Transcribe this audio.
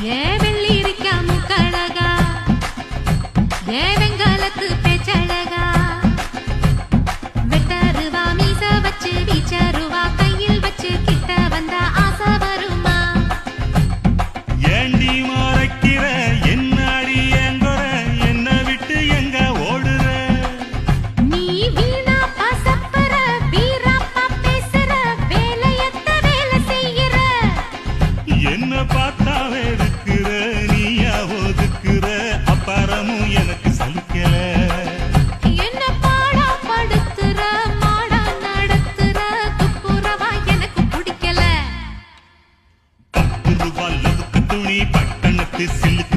ஏ வெள்ளி இருக்கா முக்கழகா ஏ வெங்காலத்து பேச்சழகா வெட்டருவா மீச வச்சு வீச்சருவா கையில் வச்சு கிட்ட வந்தா ஆசை வருமா ஏண்டி மறைக்கிற என்ன அடி எங்குற என்ன விட்டு எங்க ஓடுற நீ வீணா பசப்பற வீராப்பா பேசுற வேலையத்த வேலை செய்யற என்ன பார்த்தா வெறுக்கிற நீயா ஒதுக்குற அப்பாரமும் எனக்கு சலிக்கல என்ன பாடா படுத்துற மாடா நடத்துற துப்புரவா எனக்கு பிடிக்கல 10 ரூபாய் லவுக்கு துணி பட்டணத்து சிலுக்கு